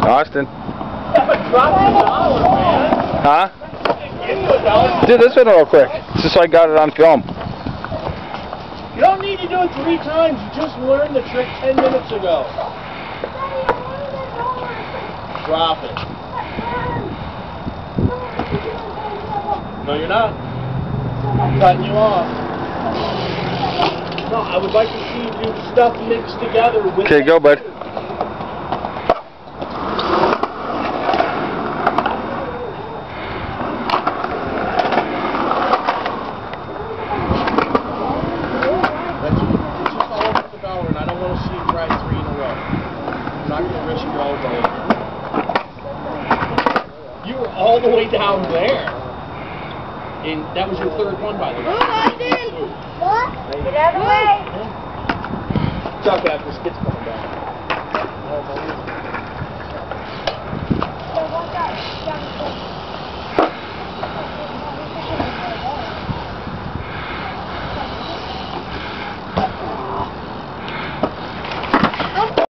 Austin. Drop $1, man. Huh? Give you $1. Do this one real quick, just so I got it on film. You don't need to do it 3 times. You just learned the trick 10 minutes ago. Drop it. No, you're not. I'm cutting you off. No, I would like to see you do stuff mixed together with... Okay, go, bud. That's just all over the dollar, and I don't want to see you try 3 in a row. I'm not going to risk your elbow. You were all the way down there. And that was your 3rd one, by the way. What? Get out of the way. Duck after this gets